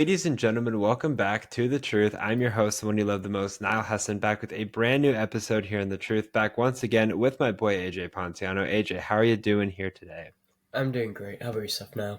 Ladies and gentlemen, welcome back to The Truth. I'm your host, the one you love the most, Niall Hassan, back with a brand new episode here in The Truth. Back once again with my boy AJ Ponciano. AJ, how are you doing here today? I'm doing great. How about yourself now?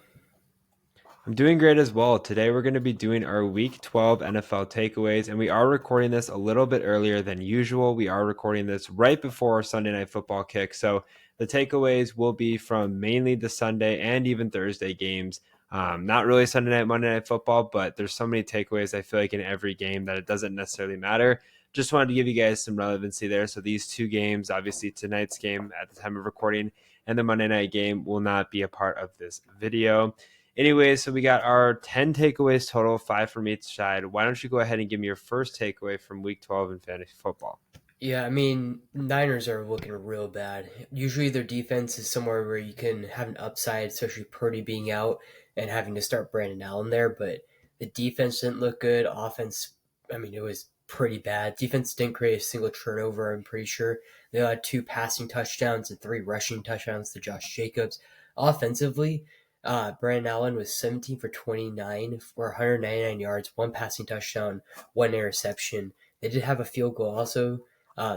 I'm doing great as well. Today we're going to be doing our Week 12 NFL takeaways, and we are recording this a little bit earlier than usual. We are recording this right before our Sunday Night Football kick, so the takeaways will be from mainly the Sunday and even Thursday games. Not really Sunday night, Monday Night Football, but there's so many takeaways I feel like in every game that it doesn't necessarily matter. Just wanted to give you guys some relevancy there. So these two games, obviously tonight's game at the time of recording and the Monday night game, will not be a part of this video. Anyway, so we got our 10 takeaways total, 5 from each side. Why don't you go ahead and give me your first takeaway from week 12 in fantasy football? Yeah, I mean, Niners are looking real bad. Usually their defense is somewhere where you can have an upside, especially Purdy being out and having to start Brandon Allen there, but the defense didn't look good. Offense, I mean, it was pretty bad. Defense didn't create a single turnover, I'm pretty sure. They had two passing touchdowns and three rushing touchdowns to Josh Jacobs. Offensively, Brandon Allen was 17 for 29 for 199 yards, one passing touchdown, one interception. They did have a field goal also.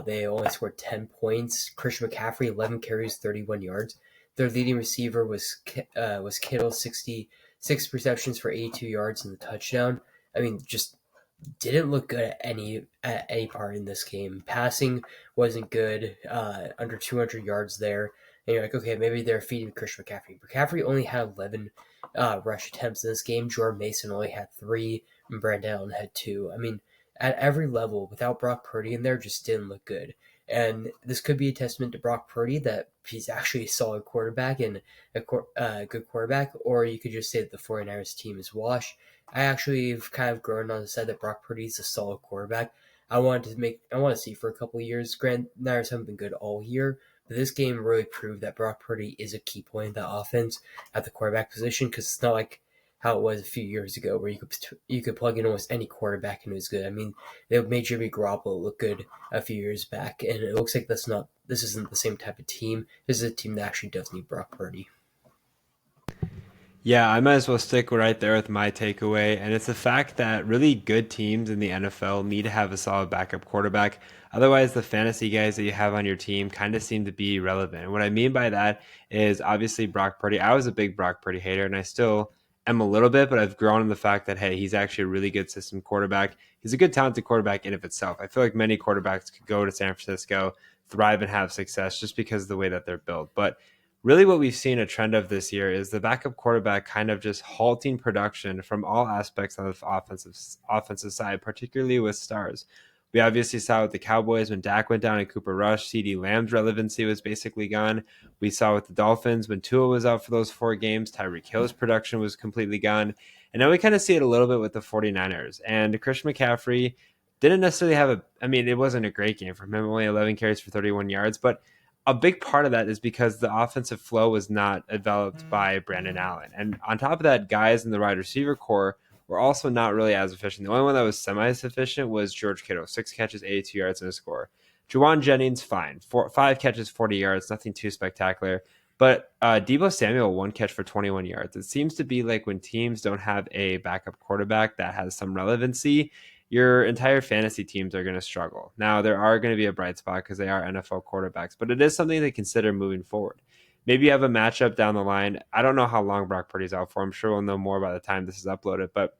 They only scored 10 points. Christian McCaffrey, 11 carries, 31 yards. Their leading receiver was Kittle, 66 receptions for 82 yards and the touchdown. I mean, just didn't look good at any part in this game. Passing wasn't good, under 200 yards there. And you're like, okay, maybe they're feeding Christian McCaffrey. McCaffrey only had 11 rush attempts in this game. Jordan Mason only had three, and Brandon Allen had two. I mean, at every level, without Brock Purdy in there, just didn't look good. And this could be a testament to Brock Purdy that he's actually a solid quarterback and a good quarterback, or you could just say that the 49ers team is washed. I actually have kind of grown on the side that Brock Purdy is a solid quarterback. I want to see for a couple of years. Grant Niners haven't been good all year, but this game really proved that Brock Purdy is a key point of the offense at the quarterback position, because it's not like how it was a few years ago where you could plug in almost any quarterback and it was good. I mean, they made Jimmy Garoppolo look good a few years back, and it looks like this isn't the same type of team. This is a team that actually does need Brock Purdy. Yeah, I might as well stick right there with my takeaway. And it's the fact that really good teams in the NFL need to have a solid backup quarterback. Otherwise, the fantasy guys that you have on your team kind of seem to be irrelevant. And what I mean by that is obviously Brock Purdy. I was a big Brock Purdy hater, and I still am a little bit, but I've grown in the fact that, hey, he's actually a really good system quarterback. He's a good, talented quarterback in of itself. I feel like many quarterbacks could go to San Francisco, thrive, and have success just because of the way that they're built. But really what we've seen a trend of this year is the backup quarterback kind of just halting production from all aspects of the offensive side, particularly with stars. We obviously saw with the Cowboys when Dak went down and Cooper Rush, CD Lamb's relevancy was basically gone. We saw with the Dolphins when Tua was out for those 4 games, Tyreek Hill's production was completely gone. And now we kind of see it a little bit with the 49ers. And Christian McCaffrey didn't necessarily have I mean, it wasn't a great game for him, only 11 carries for 31 yards, but a big part of that is because the offensive flow was not developed by Brandon Allen. And on top of that, guys in the wide receiver core were also not really as efficient. The only one that was semi-sufficient was George Kittle, 6 catches, 82 yards, and a score. Juwan Jennings, fine. 5 catches, 40 yards, nothing too spectacular. But Debo Samuel, 1 catch for 21 yards. It seems to be like when teams don't have a backup quarterback that has some relevancy, your entire fantasy teams are going to struggle. Now, there are going to be a bright spot because they are NFL quarterbacks, but it is something to consider moving forward. Maybe you have a matchup down the line. I don't know how long Brock Purdy's out for. I'm sure we'll know more by the time this is uploaded, but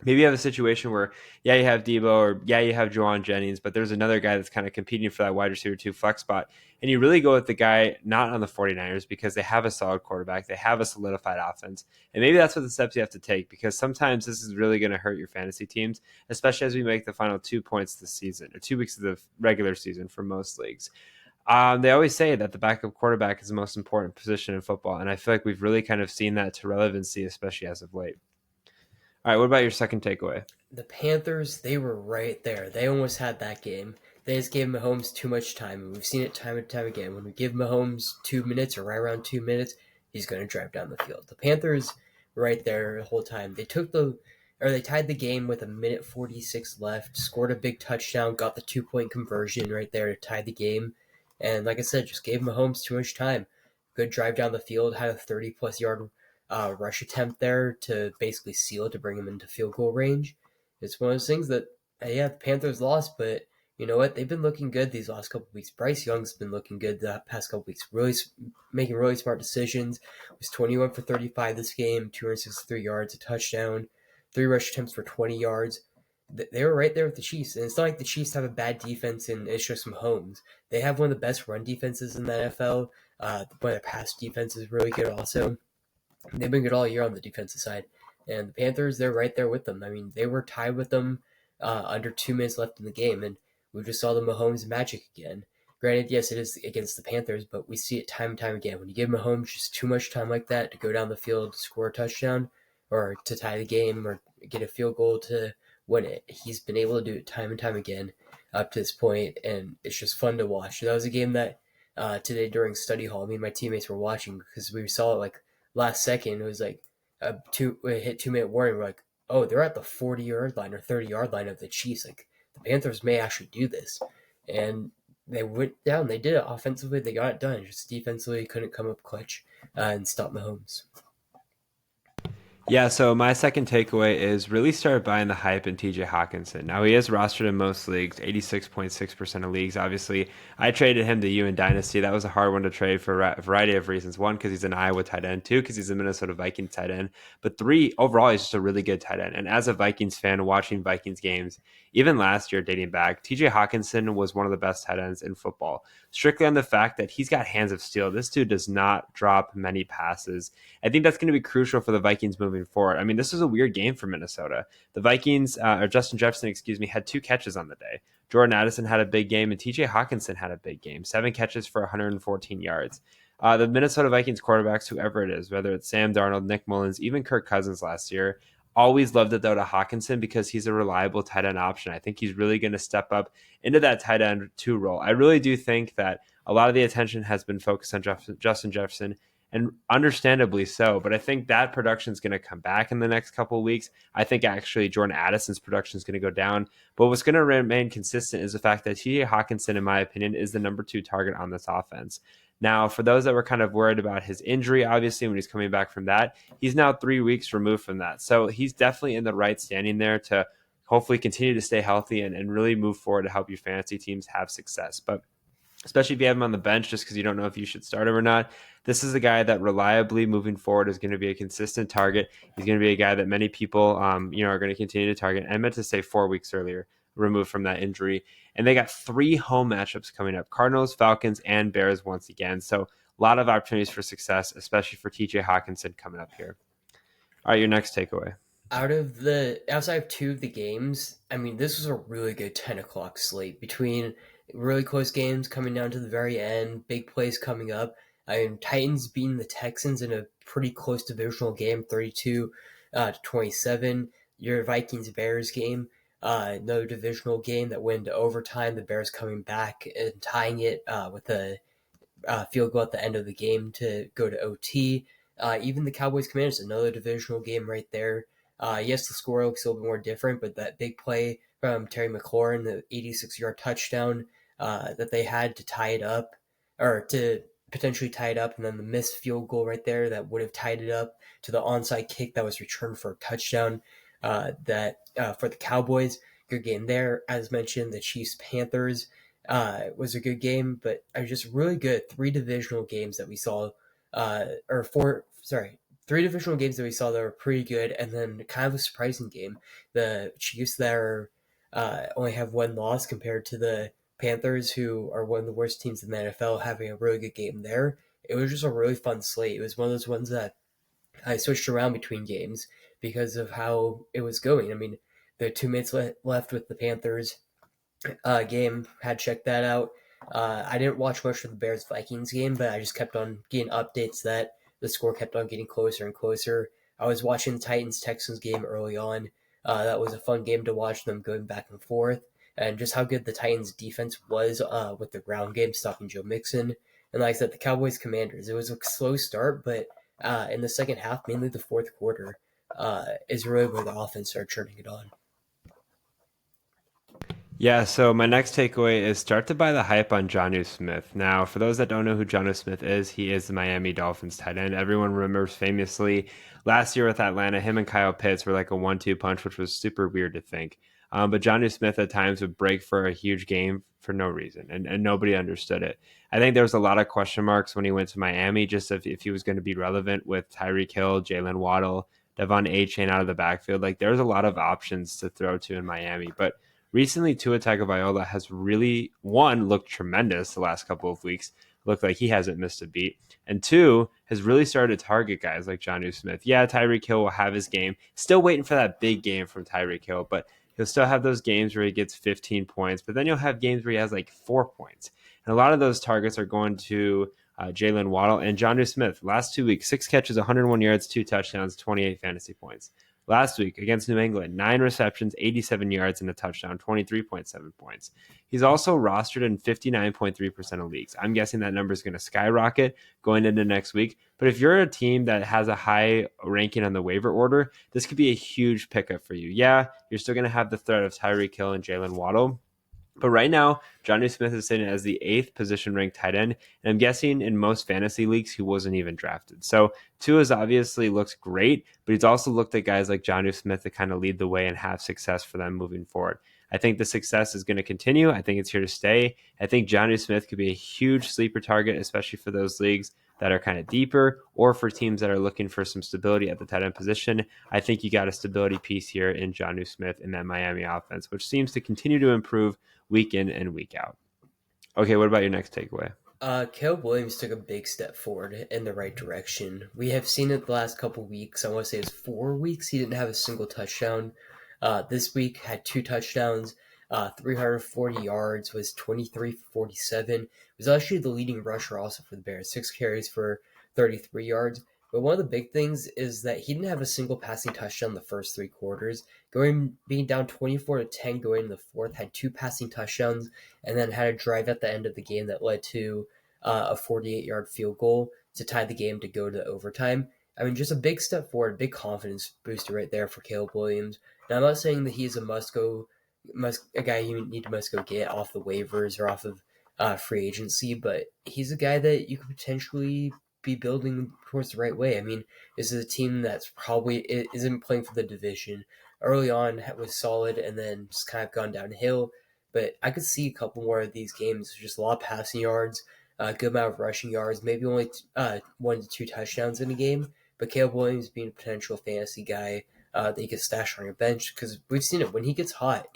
maybe you have a situation where, yeah, you have Debo or yeah, you have Juwan Jennings, but there's another guy that's kind of competing for that wide receiver 2 flex spot. And you really go with the guy not on the 49ers because they have a solid quarterback. They have a solidified offense. And maybe that's what the steps you have to take, because sometimes this is really going to hurt your fantasy teams, especially as we make the final 2 points this season or 2 weeks of the regular season for most leagues. They always say that the backup quarterback is the most important position in football. And I feel like we've really kind of seen that to relevancy, especially as of late. All right, what about your second takeaway? The Panthers, they were right there. They almost had that game. They just gave Mahomes too much time, and we've seen it time and time again. When we give Mahomes 2 minutes or right around 2 minutes, he's going to drive down the field. The Panthers, right there the whole time. They tied the game with a minute 46 left, scored a big touchdown, got the 2 point conversion right there to tie the game, and like I said, just gave Mahomes too much time. Good drive down the field, had a 30 plus yard rush attempt there to basically seal it to bring him into field goal range. It's one of those things that, yeah, the Panthers lost, but you know what? They've been looking good these last couple of weeks. Bryce Young's been looking good the past couple of weeks, really making really smart decisions. He was 21 for 35 this game, 263 yards, a touchdown, three rush attempts for 20 yards. They were right there with the Chiefs, and it's not like the Chiefs have a bad defense and it's just Mahomes. They have one of the best run defenses in the NFL. But their pass defense is really good also. They've been good all year on the defensive side. And the Panthers, they're right there with them. I mean, they were tied with them under 2 minutes left in the game, and we just saw the Mahomes magic again. Granted, yes, it is against the Panthers, but we see it time and time again. When you give Mahomes just too much time like that to go down the field, score a touchdown, or to tie the game, or get a field goal to win it, he's been able to do it time and time again up to this point, and it's just fun to watch. That was a game that today during study hall, me and my teammates were watching because we saw it like last second. It was like it hit 2 minute warning. We're like, oh, they're at the 40-yard line or 30-yard line of the Chiefs. Like the Panthers may actually do this, and they went down. They did it offensively. They got it done. Just defensively couldn't come up clutch and stop Mahomes. Yeah, so my second takeaway is really start buying the hype in TJ Hawkinson. Now, he is rostered in most leagues, 86.6% of leagues. Obviously, I traded him to you in Dynasty. That was a hard one to trade for a variety of reasons. One, because he's an Iowa tight end. Two, because he's a Minnesota Vikings tight end. But three, overall, he's just a really good tight end. And as a Vikings fan watching Vikings games, even last year dating back, TJ Hawkinson was one of the best tight ends in football. Strictly on the fact that he's got hands of steel. This dude does not drop many passes. I think that's going to be crucial for the Vikings moving forward. I mean, this is a weird game for Minnesota. The Vikings, or Justin Jefferson, excuse me, had 2 catches on the day. Jordan Addison had a big game, and TJ Hawkinson had a big game. 7 catches for 114 yards. The Minnesota Vikings quarterbacks, whoever it is, whether it's Sam Darnold, Nick Mullins, even Kirk Cousins last year, always loved it though to Hawkinson because he's a reliable tight end option. I think he's really going to step up into that tight end 2 role. I really do think that a lot of the attention has been focused on Justin Jefferson, and understandably so. But I think that production is going to come back in the next couple of weeks. I think actually Jordan Addison's production is going to go down. But what's going to remain consistent is the fact that TJ Hawkinson, in my opinion, is the number 2 target on this offense. Now, for those that were kind of worried about his injury, obviously, when he's coming back from that, he's now 3 weeks removed from that. So he's definitely in the right standing there to hopefully continue to stay healthy and really move forward to help your fantasy teams have success. But especially if you have him on the bench just because you don't know if you should start him or not. This is a guy that reliably moving forward is going to be a consistent target. He's going to be a guy that many people, are going to continue to target. I meant to say 4 weeks earlier, removed from that injury. And they got 3 home matchups coming up: Cardinals, Falcons, and Bears once again. So a lot of opportunities for success, especially for TJ Hawkinson coming up here. All right, your next takeaway. Outside of 2 of the games, I mean, this was a really good 10 o'clock slate between really close games coming down to the very end, big plays coming up. I mean, Titans beating the Texans in a pretty close divisional game, 32 to 27. Your Vikings Bears game, another divisional game that went to overtime. The Bears coming back and tying it with a field goal at the end of the game to go to OT. Even the Cowboys Commanders, another divisional game right there. Yes, the score looks a little bit more different, but that big play from Terry McLaurin, the 86-yard touchdown that they had to tie it up, or to potentially tie it up, and then the missed field goal right there that would have tied it up, to the onside kick that was returned for a touchdown that for the Cowboys. Good game there. As mentioned, the Chiefs Panthers was a good game, but are just really good. 3 divisional games that we saw, or four, sorry, 3 divisional games that we saw that were pretty good, and then kind of a surprising game. The Chiefs that are only have 1 loss compared to the Panthers, who are one of the worst teams in the NFL, having a really good game there. It was just a really fun slate. It was one of those ones that I switched around between games because of how it was going. I mean, the 2 minutes left with the Panthers game, had checked that out. I didn't watch much of the Bears Vikings game, but I just kept on getting updates that the score kept on getting closer and closer. I was watching the Titans Texans game early on. That was a fun game to watch them going back and forth, and just how good the Titans defense was with the ground game, stopping Joe Mixon. And like I said, the Cowboys Commanders, it was a slow start, but in the second half, mainly the fourth quarter, is really where the offense started turning it on. Yeah, so my next takeaway is start to buy the hype on Jonnu Smith. Now, for those that don't know who Jonnu Smith is, he is the Miami Dolphins tight end. Everyone remembers famously last year with Atlanta, him and Kyle Pitts were like a 1-2 punch, which was super weird to think. But Jonnu Smith at times would break for a huge game for no reason, and nobody understood it. I think there was a lot of question marks when he went to Miami, just if he was going to be relevant with Tyreek Hill, Jalen Waddle, Devon A. Chain out of the backfield. Like, there's a lot of options to throw to in Miami, but recently, Tua Tagovailoa has really, one, looked tremendous the last couple of weeks. Looked like he hasn't missed a beat. And two, has really started to target guys like Jonnu Smith. Yeah, Tyreek Hill will have his game. Still waiting for that big game from Tyreek Hill, but he'll still have those games where he gets 15 points, but then you'll have games where he has like 4 points. And a lot of those targets are going to Jalen Waddle and Jonnu Smith. Last 2 weeks, 6 catches, 101 yards, 2 touchdowns, 28 fantasy points. Last week against New England, 9 receptions, 87 yards, and a touchdown, 23.7 points. He's also rostered in 59.3% of leagues. I'm guessing that number is going to skyrocket going into next week. But if you're a team that has a high ranking on the waiver order, this could be a huge pickup for you. Yeah, you're still going to have the threat of Tyreek Hill and Jalen Waddle, but right now, Johnny Smith is sitting as the eighth position ranked tight end. And I'm guessing in most fantasy leagues, he wasn't even drafted. So Tua's obviously looks great, but he's also looked at guys like Johnny Smith to kind of lead the way and have success for them moving forward. I think the success is going to continue. I think it's here to stay. I think Johnny Smith could be a huge sleeper target, especially for those leagues that are kind of deeper or for teams that are looking for some stability at the tight end position. I think you got a stability piece here in Jonnu Smith in that Miami offense, which seems to continue to improve week in and week out. Okay, what about your next takeaway? Caleb Williams took a big step forward in the right direction. We have seen it the last couple weeks. I want to say it's 4 weeks. He didn't have a single touchdown. This week had two touchdowns, 340 yards, was 23 for 47. Was actually the leading rusher also for the Bears, 6 carries for 33 yards. But one of the big things is that he didn't have a single passing touchdown the first 3 quarters. Being down 24-10 going in the fourth, had two passing touchdowns, and then had a drive at the end of the game that led to a 48-yard field goal to tie the game to go to overtime. I mean, just a big step forward, big confidence booster right there for Caleb Williams. Now, I'm not saying that he's a guy you need to must go get off the waivers or off of free agency, but he's a guy that you could potentially be building towards the right way. I mean, this is a team that's probably isn't playing for the division. Early on was solid, and then just kind of gone downhill. But I could see a couple more of these games, just a lot of passing yards, a good amount of rushing yards, maybe only 1 to 2 touchdowns in a game. But Caleb Williams being a potential fantasy guy that you could stash on your bench, because we've seen it when he gets hot.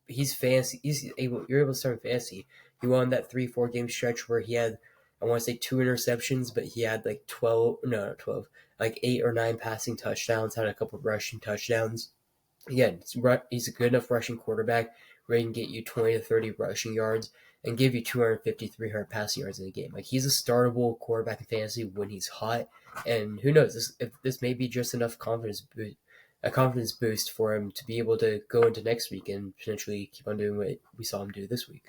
He's fancy. You're able to start in fantasy. He won that 3-4 game stretch where he had, I want to say, 2 interceptions, but he had like 12, no, not 12, like 8 or 9 passing touchdowns, had a couple of rushing touchdowns. Again, he's a good enough rushing quarterback where he can get you 20 to 30 rushing yards and give you 250, 300 passing yards in a game. Like, he's a startable quarterback in fantasy when he's hot. And who knows, if this may be just enough a confidence boost for him to be able to go into next week and potentially keep on doing what we saw him do this week.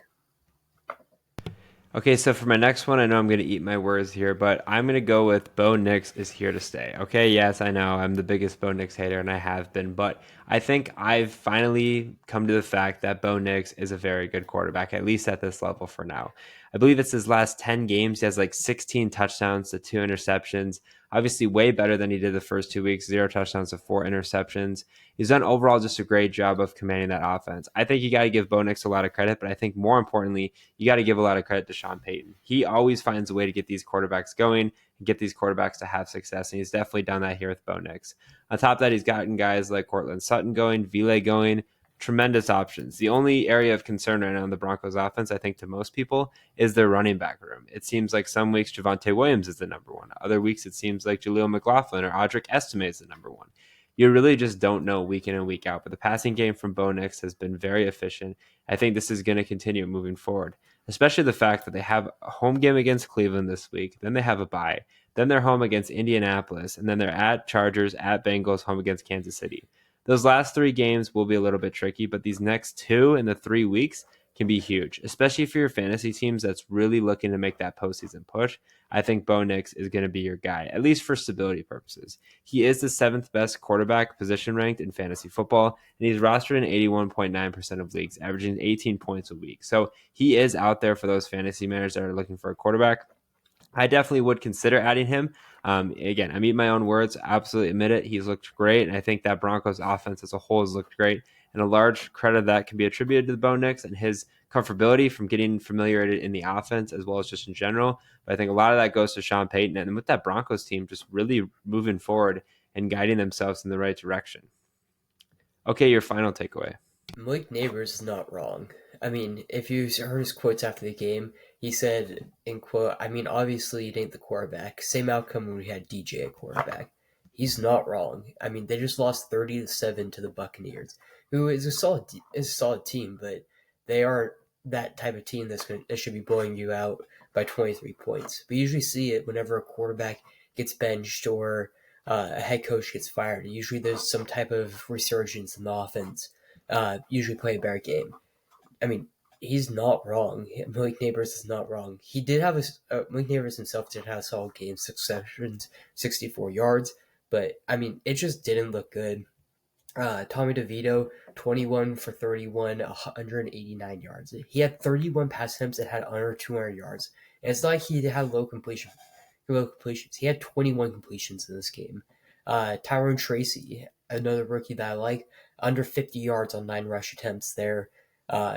Okay, so for my next one, I know I'm going to eat my words here, but I'm going to go with Bo Nix is here to stay. Okay, yes, I know I'm the biggest Bo Nix hater, and I have been, but I think I've finally come to the fact that Bo Nix is a very good quarterback, at least at this level for now. I believe it's his last 10 games. He has like 16 touchdowns to 2 interceptions. Obviously, way better than he did the first 2 weeks, 0 touchdowns to 4 interceptions. He's done overall just a great job of commanding that offense. I think you got to give Bo Nix a lot of credit, but I think more importantly, you got to give a lot of credit to Sean Payton. He always finds a way to get these quarterbacks going and get these quarterbacks to have success, and he's definitely done that here with Bo Nix. On top of that, he's gotten guys like Cortland Sutton going, Vile going, tremendous options. The only area of concern right now in the Broncos offense, I think to most people, is their running back room. It seems like some weeks Javonte Williams is the number one. Other weeks it seems like Jaleel McLaughlin or Audric Estime is the number one. You really just don't know week in and week out. But the passing game from Bo Nix has been very efficient. I think this is going to continue moving forward, especially the fact that they have a home game against Cleveland this week. Then they have a bye. Then they're home against Indianapolis. And then they're at Chargers, at Bengals, home against Kansas City. Those last 3 games will be a little bit tricky, but these next 2 in the 3 weeks can be huge, especially for your fantasy teams that's really looking to make that postseason push. I think Bo Nix is going to be your guy, at least for stability purposes. He is the seventh best quarterback position ranked in fantasy football, and he's rostered in 81.9% of leagues, averaging 18 points a week. So he is out there for those fantasy managers that are looking for a quarterback. I definitely would consider adding him. Again, I eat my own words. Absolutely admit it. He's looked great, and I think that Broncos offense as a whole has looked great. And a large credit of that can be attributed to the Bo Nix and his comfortability from getting familiarity in the offense as well as just in general. But I think a lot of that goes to Sean Payton and with that Broncos team just really moving forward and guiding themselves in the right direction. Okay, your final takeaway. Malik Neighbors is not wrong. I mean, if you heard his quotes after the game, he said, in quote, I mean, obviously it ain't the quarterback. Same outcome when we had DJ at quarterback. He's not wrong. I mean, they just lost 30-7 to the Buccaneers, who is a solid team, but they aren't that type of team that should be blowing you out by 23 points. We usually see it whenever a quarterback gets benched or a head coach gets fired. Usually there's some type of resurgence in the offense, usually play a better game. I mean, he's not wrong. Malik Neighbors is not wrong. He did have Malik Neighbors himself did have a solid game, 6 sessions, 64 yards, but I mean, it just didn't look good. Tommy DeVito, 21 for 31, 189 yards. He had 31 pass attempts that had under 200 yards. And it's not like he had low completions. He had 21 completions in this game. Tyrone Tracy, another rookie that I like, under 50 yards on 9 rush attempts there.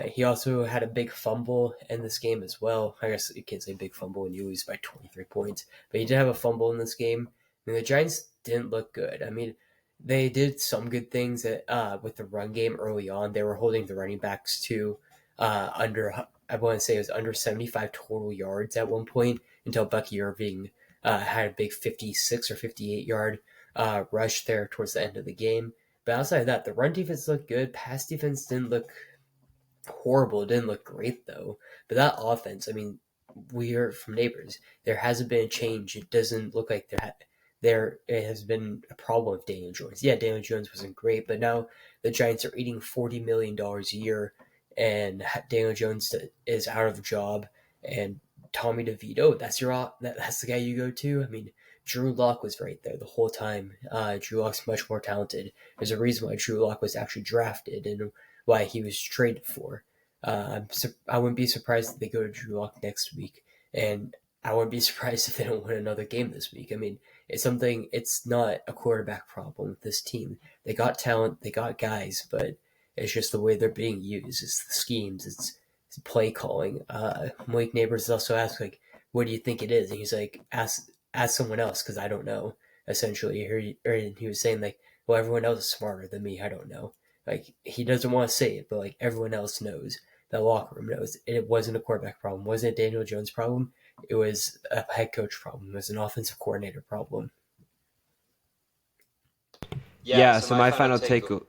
He also had a big fumble in this game as well. I guess you can't say big fumble when you lose by 23 points, but he did have a fumble in this game. I mean, the Giants didn't look good. I mean, they did some good things with the run game early on. They were holding the running backs to under, I want to say it was under 75 total yards at one point until Bucky Irving had a big 56 or 58 yard rush there towards the end of the game. But outside of that, the run defense looked good. Pass defense didn't look horrible. It didn't look great though. But that offense, I mean, we heard from neighbors, there hasn't been a change. It doesn't look like there it has been a problem with Daniel Jones. Yeah, Daniel Jones wasn't great, but now the Giants are eating $40 million a year, and Daniel Jones is out of a job, and Tommy DeVito, that's the guy you go to. I mean, Drew Lock was right there the whole time. Drew Lock's much more talented. There's a reason why Drew Lock was actually drafted and why he was traded for. I wouldn't be surprised if they go to Drew Lock next week, and I wouldn't be surprised if they don't win another game this week. I mean, it's not a quarterback problem with this team. They got talent, they got guys, but it's just the way they're being used. It's the schemes, it's play calling. Malik Neighbors also asked, like, what do you think it is? And he's like, ask someone else because I don't know. Essentially, he was saying, like, well, everyone else is smarter than me. I don't know. Like, he doesn't want to say it, but like everyone else knows. The locker room knows. It wasn't a quarterback problem. It wasn't a Daniel Jones problem. It was a head coach problem. It was an offensive coordinator problem. Yeah, Yeah, so so my my final final take. take. Oh,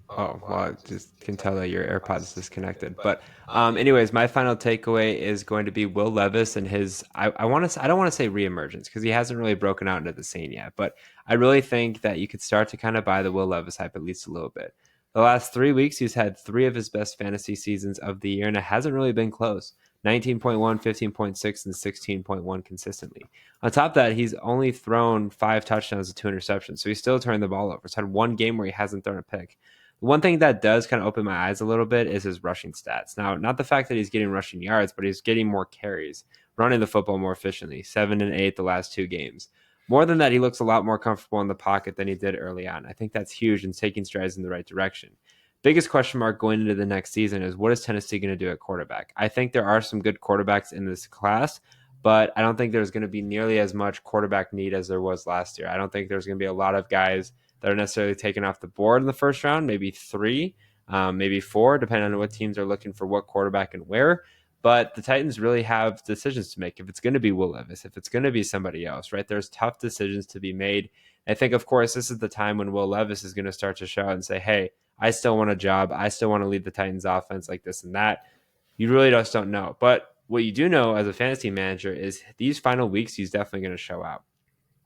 Oh, well, wow, I I just can can tell tell that that your your AirPods AirPods is disconnected. disconnected. But But anyways, my final takeaway is going to be Will Levis and his. I want to. I don't want to say reemergence because he hasn't really broken out into the scene yet. But I really think that you could start to kind of buy the Will Levis hype at least a little bit. The last 3 weeks, he's had three of his best fantasy seasons of the year, and it hasn't really been close. 19.1, 15.6, and 16.1 consistently. On top of that, he's only thrown 5 touchdowns and 2 interceptions, so he's still turned the ball over. He's had one game where he hasn't thrown a pick. One thing that does kind of open my eyes a little bit is his rushing stats. Now, not the fact that he's getting rushing yards, but he's getting more carries, running the football more efficiently, 7 and 8 the last 2 games. More than that, he looks a lot more comfortable in the pocket than he did early on. I think that's huge and taking strides in the right direction. Biggest question mark going into the next season is what is Tennessee going to do at quarterback? I think there are some good quarterbacks in this class, but I don't think there's going to be nearly as much quarterback need as there was last year. I don't think there's going to be a lot of guys that are necessarily taken off the board in the first round, maybe three, maybe four, depending on what teams are looking for what quarterback and where. But the Titans really have decisions to make. If it's going to be Will Levis, if it's going to be somebody else, right? There's tough decisions to be made. I think, of course, this is the time when Will Levis is going to start to show and say, hey, I still want a job. I still want to lead the Titans offense like this and that. You really just don't know. But what you do know as a fantasy manager is these final weeks, he's definitely going to show out.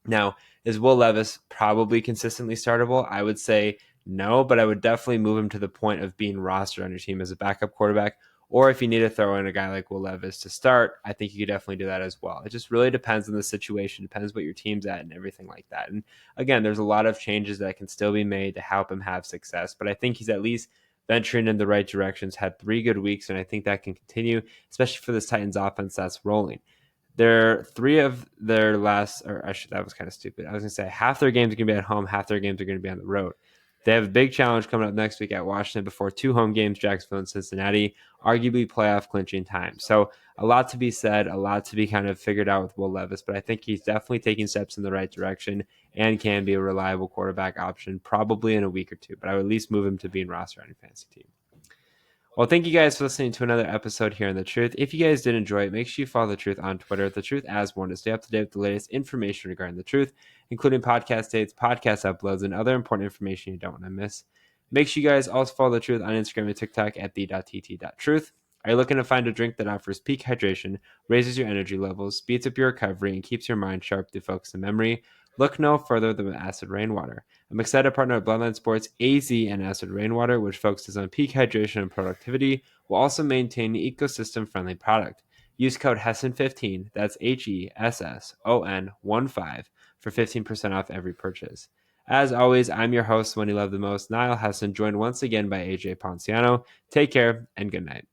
Now, is Will Levis probably consistently startable? I would say no, but I would definitely move him to the point of being rostered on your team as a backup quarterback Or if you need to throw in a guy like Will Levis to start, I think you could definitely do that as well. It just really depends on the situation, depends what your team's at and everything like that. And again, there's a lot of changes that can still be made to help him have success, but I think he's at least venturing in the right directions, had 3 good weeks, and I think that can continue, especially for this Titans offense that's rolling. They're 3 of their last, or actually, that was kind of stupid. I was going to say half their games are going to be at home, half their games are going to be on the road. They have a big challenge coming up next week at Washington before 2 home games, Jacksonville and Cincinnati, arguably playoff clinching time. So a lot to be said, a lot to be kind of figured out with Will Levis, but I think he's definitely taking steps in the right direction and can be a reliable quarterback option probably in a week or two, but I would at least move him to being rostered on your fantasy team. Well, thank you guys for listening to another episode here on The Truth. If you guys did enjoy it, make sure you follow The Truth on Twitter, The Truth as one, to stay up to date with the latest information regarding The Truth, including podcast dates, podcast uploads, and other important information you don't want to miss. Make sure you guys also follow The Truth on Instagram and TikTok at the.tt.truth. Are you looking to find a drink that offers peak hydration, raises your energy levels, speeds up your recovery, and keeps your mind sharp through focus and memory? Look no further than Acid Rainwater. I'm excited to partner with Bloodline Sports, AZ, and Acid Rainwater, which focuses on peak hydration and productivity, while also maintaining an ecosystem-friendly product. Use code HESSON15, that's HESSON15, for 15% off every purchase. As always, I'm your host, one you love the most, Niall Hesson, joined once again by AJ Ponciano. Take care, and good night.